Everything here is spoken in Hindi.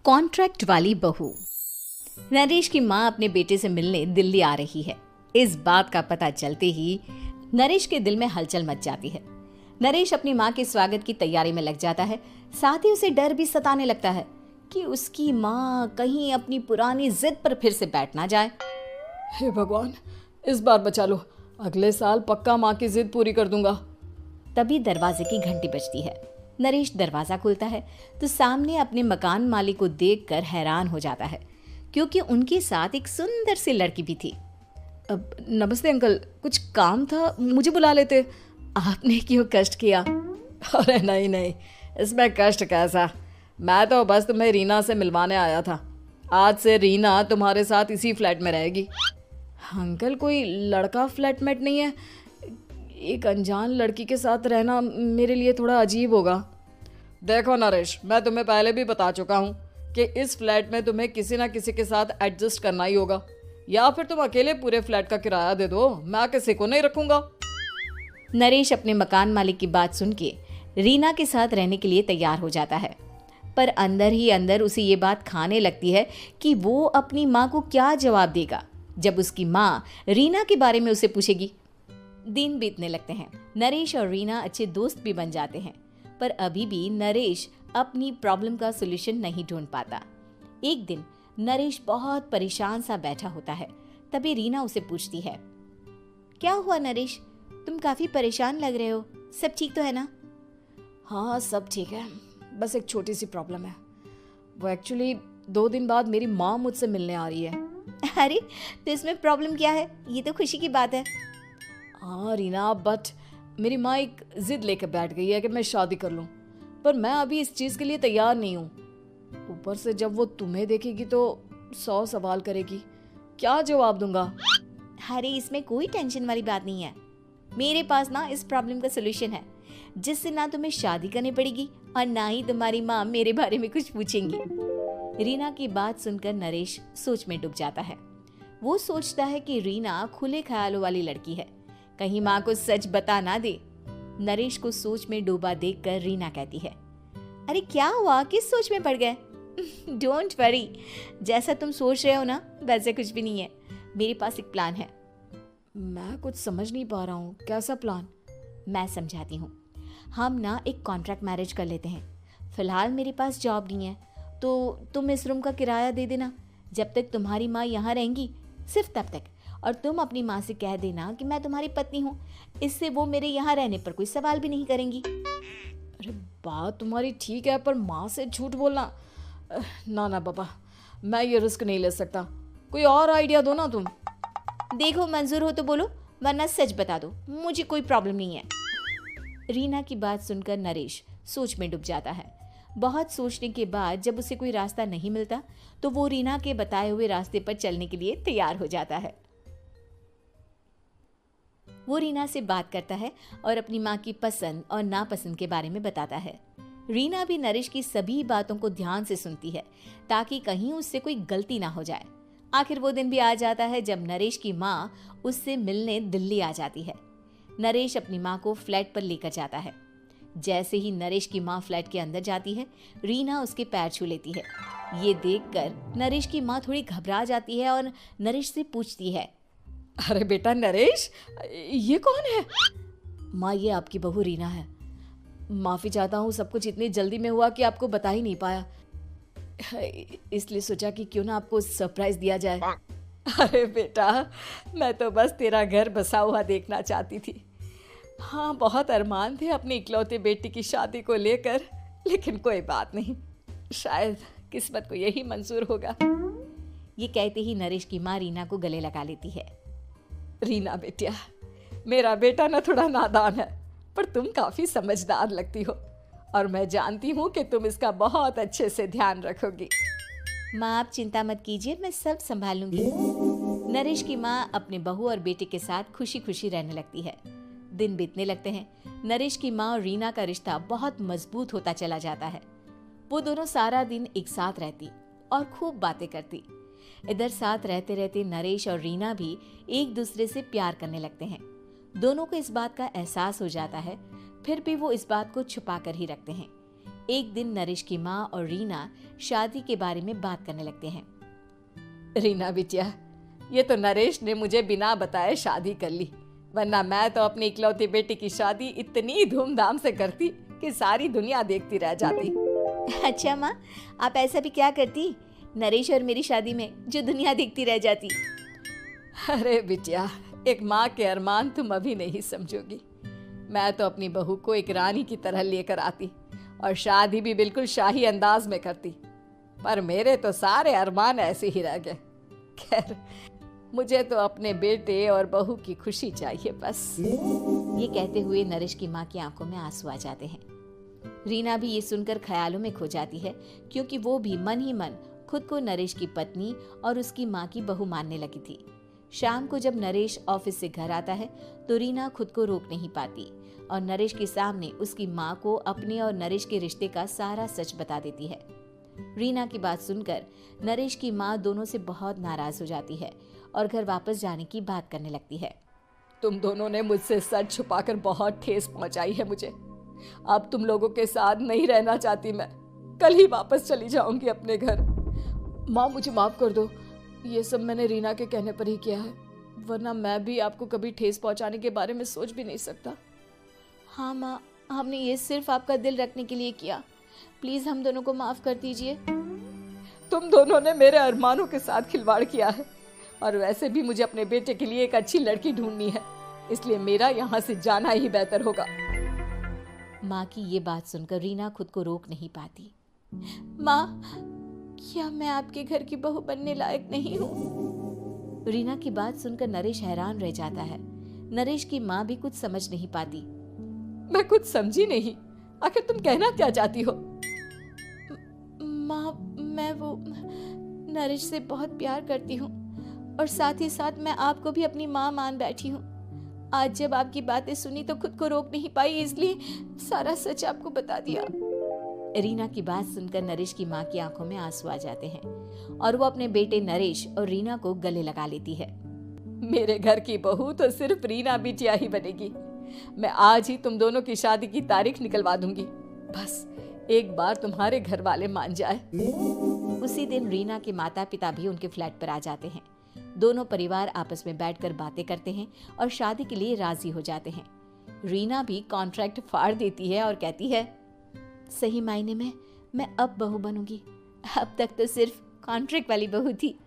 कॉन्ट्रैक्ट वाली बहू। नरेश की माँ अपने बेटे से मिलने दिल्ली आ रही है। इस बात का पता चलते ही नरेश के दिल में हलचल मच जाती है। नरेश अपनी माँ के स्वागत की तैयारी में लग जाता है। साथ ही उसे डर भी सताने लगता है कि उसकी माँ कहीं अपनी पुरानी जिद पर फिर से बैठ ना जाए। हे भगवान, इस बार बचा लो, अगले साल पक्का माँ की जिद पूरी कर दूंगा। तभी दरवाजे की घंटी बजती है। नरेश दरवाजा खोलता है तो सामने अपने मकान मालिक को देखकर हैरान हो जाता है, क्योंकि उनके साथ एक सुंदर सी लड़की भी थी। अब नमस्ते अंकल, कुछ काम था, मुझे बुला लेते। आपने क्यों कष्ट किया? अरे नहीं नहीं, इसमें कष्ट कैसा, मैं तो बस तुम्हें रीना से मिलवाने आया था। आज से रीना तुम्हारे साथ इसी फ्लैट में रहेगी। अंकल, कोई लड़का फ्लैटमेट नहीं है? एक अनजान लड़की के साथ रहना मेरे लिए थोड़ा अजीब होगा। देखो नरेश, मैं तुम्हें पहले भी बता चुका हूँ कि इस फ्लैट में तुम्हें किसी ना किसी के साथ एडजस्ट करना ही होगा, या फिर तुम अकेले पूरे फ्लैट का किराया दे दो, मैं किसी को नहीं रखूंगा। नरेश अपने मकान मालिक की बात सुन के रीना के साथ रहने के लिए तैयार हो जाता है, पर अंदर ही अंदर उसे ये बात खाने लगती है कि वो अपनी माँ को क्या जवाब देगा जब उसकी माँ रीना के बारे में उसे पूछेगी। दिन बीतने लगते हैं। नरेश और रीना अच्छे दोस्त भी बन जाते हैं, पर अभी भी नरेश अपनी प्रॉब्लम का सॉल्यूशन नहीं ढूंढ पाता। एक दिन नरेश बहुत परेशान सा बैठा होता है। तभी रीना उसे पूछती है, क्या हुआ नरेश, तुम काफी परेशान लग रहे हो, सब ठीक तो है ना? हाँ सब ठीक है, बस एक छोटी सी प्रॉब्लम है। वो एक्चुअली 2 दिन बाद मेरी माँ मुझसे मिलने आ रही है। अरे तो इसमें प्रॉब्लम क्या है, ये तो खुशी की बात है। हाँ रीना, बट मेरी माँ एक जिद लेकर बैठ गई है कि मैं शादी कर लूँ, पर मैं अभी इस चीज़ के लिए तैयार नहीं हूँ। ऊपर से जब वो तुम्हें देखेगी तो 100 सवाल करेगी, क्या जवाब दूंगा? अरे इसमें कोई टेंशन वाली बात नहीं है, मेरे पास ना इस प्रॉब्लम का सलूशन है, जिससे ना तुम्हें शादी करनी पड़ेगी और ना ही तुम्हारी माँ मेरे बारे में कुछ पूछेंगी। रीना की बात सुनकर नरेश सोच में डूब जाता है। वो सोचता है कि रीना खुले ख्यालों वाली लड़की है, कहीं माँ को सच बता ना दे। नरेश को सोच में डूबा देखकर रीना कहती है, अरे क्या हुआ, किस सोच में पड़ गए? डोंट वरी, जैसा तुम सोच रहे हो ना वैसे कुछ भी नहीं है, मेरे पास एक प्लान है। मैं कुछ समझ नहीं पा रहा हूँ, कैसा प्लान? मैं समझाती हूँ। हम ना एक कॉन्ट्रैक्ट मैरिज कर लेते हैं। फिलहाल मेरे पास जॉब नहीं है, तो तुम इस रूम का किराया दे देना जब तक तुम्हारी माँ यहाँ रहेंगी, सिर्फ तब तक। और तुम अपनी माँ से कह देना कि मैं तुम्हारी पत्नी हूँ, इससे वो मेरे यहाँ रहने पर कोई सवाल भी नहीं करेंगी। अरे बात तुम्हारी ठीक है, पर माँ से झूठ बोलना, ना ना बाबा, मैं ये रिस्क नहीं ले सकता। कोई और आइडिया दो ना तुम। देखो मंजूर हो तो बोलो, वरना सच बता दो, मुझे कोई प्रॉब्लम नहीं है। रीना की बात सुनकर नरेश सोच में डूब जाता है। बहुत सोचने के बाद जब उसे कोई रास्ता नहीं मिलता तो वो रीना के बताए हुए रास्ते पर चलने के लिए तैयार हो जाता है। वो रीना से बात करता है और अपनी माँ की पसंद और नापसंद के बारे में बताता है। रीना भी नरेश की सभी बातों को ध्यान से सुनती है, ताकि कहीं उससे कोई गलती ना हो जाए। आखिर वो दिन भी आ जाता है जब नरेश की माँ उससे मिलने दिल्ली आ जाती है। नरेश अपनी माँ को फ्लैट पर लेकर जाता है। जैसे ही नरेश की माँ फ्लैट के अंदर जाती है, रीना उसके पैर छू लेती है। ये देखकर नरेश की माँ थोड़ी घबरा जाती है और नरेश से पूछती है, अरे बेटा नरेश, ये कौन है? माँ, ये आपकी बहू रीना है। माफ़ी चाहता हूँ, सब कुछ इतनी जल्दी में हुआ कि आपको बता ही नहीं पाया, इसलिए सोचा कि क्यों ना आपको सरप्राइज दिया जाए। अरे बेटा, मैं तो बस तेरा घर बसा हुआ देखना चाहती थी। हाँ, बहुत अरमान थे अपनी इकलौते बेटी की शादी को लेकर, लेकिन कोई बात नहीं, शायद किस्मत को यही मंजूर होगा। ये कहते ही नरेश की माँ रीना को गले लगा लेती है। रीना बेटिया, मेरा बेटा ना थोड़ा नादान है, पर तुम काफ़ी समझदार लगती हो, और मैं जानती हूँ कि तुम इसका बहुत अच्छे से ध्यान रखोगी। माँ आप चिंता मत कीजिए, मैं सब संभाल लूंगी। नरेश की माँ अपने बहू और बेटे के साथ खुशी खुशी रहने लगती है। दिन बीतने लगते हैं। नरेश की माँ और रीना का रिश्ता बहुत मजबूत होता चला जाता है। वो दोनों सारा दिन एक साथ रहती और खूब बातें करती। इधर साथ रहते रहते नरेश और रीना भी एक दूसरे से प्यार करने लगते हैं। दोनों को इस बात का एहसास हो जाता है, फिर भी वो इस बात को छुपा कर ही रखते हैं। एक दिन नरेश की माँ और रीना शादी के बारे में बात करने लगते हैं। रीना बिटिया, ये तो नरेश ने मुझे बिना बताए शादी कर ली, वरना मैं तो अपनी इकलौती बेटी की शादी इतनी धूमधाम से करती कि सारी दुनिया देखती रह जाती। अच्छा माँ, आप ऐसा भी क्या करती नरेश और मेरी शादी में जो दुनिया देखती रह जाती? अरे बिटिया, एक माँ के अरमान तुम अभी नहीं समझोगी। मैं तो अपनी बहू को एक रानी की तरह लेकर आती और शादी भी बिल्कुल शाही अंदाज में करती, पर मेरे तो सारे अरमान ऐसे ही रह गए। खैर, मुझे तो अपने बेटे और बहू की खुशी चाहिए बस। ये कहते हुए नरेश की माँ की आंखों में आंसू आ जाते हैं। रीना भी ये सुनकर ख्यालों में खो जाती है, क्योंकि वो भी मन ही मन खुद को नरेश की पत्नी और उसकी माँ की बहू मानने लगी थी। शाम को जब नरेश ऑफिस से घर आता है तो रीना खुद को रोक नहीं पाती और नरेश के सामने उसकी माँ को अपने और नरेश के रिश्ते का सारा सच बता देती है। रीना की बात सुनकर नरेश की माँ दोनों से बहुत नाराज हो जाती है और घर वापस जाने की बात करने लगती है। तुम दोनों ने मुझसे सच छुपाकर बहुत ठेस पहुंचाई है मुझे। अब तुम लोगों के साथ नहीं रहना चाहती मैं, कल ही वापस चली जाऊंगी अपने घर। माँ, मुझे माफ कर दो, ये सब मैंने रीना के कहने पर ही किया है, वरना मैं भी आपको कभी ठेस पहुंचाने के बारे में सोच भी नहीं सकता। हाँ माँ, हमने ये सिर्फ आपका दिल रखने के लिए किया, प्लीज हम दोनों को माफ कर दीजिए। तुम दोनों ने मेरे अरमानों के साथ खिलवाड़ किया है, और वैसे भी मुझे अपने बेटे के लिए एक अच्छी लड़की ढूंढनी है, इसलिए मेरा यहाँ से जाना ही बेहतर होगा। माँ की ये बात सुनकर रीना खुद को रोक नहीं पाती। माँ, क्या मैं आपके घर की बहू बनने लायक नहीं हूँ? रीना की बात सुनकर नरेश हैरान रह जाता है। नरेश की माँ भी कुछ समझ नहीं पाती। मैं कुछ समझी नहीं, आखिर तुम कहना क्या चाहती हो? माँ, मैं वो नरेश से बहुत प्यार करती हूँ और साथ ही साथ मैं आपको भी अपनी माँ मान बैठी हूँ। आज जब आपकी बातें सुनी तो खुद को रोक नहीं पाई, इसलिए सारा सच आपको बता दिया। रीना की बात सुनकर नरेश की माँ की आंखों में आंसू आ जाते हैं और वो अपने बेटे नरेश और रीना को गले लगा लेती है। मेरे घर की बहू तो सिर्फ रीना बिटिया ही बनेगी। मैं आज ही तुम दोनों की शादी की तारीख निकलवा दूंगी, बस एक बार तुम्हारे घर वाले मान जाए। उसी दिन रीना के माता पिता भी उनके फ्लैट पर आ जाते हैं। दोनों परिवार आपस में बैठकर बातें करते हैं और शादी के लिए राजी हो जाते हैं। रीना भी कॉन्ट्रैक्ट फाड़ देती है और कहती है, सही मायने में मैं अब बहू बनूंगी, अब तक तो सिर्फ कॉन्ट्रैक्ट वाली बहू थी।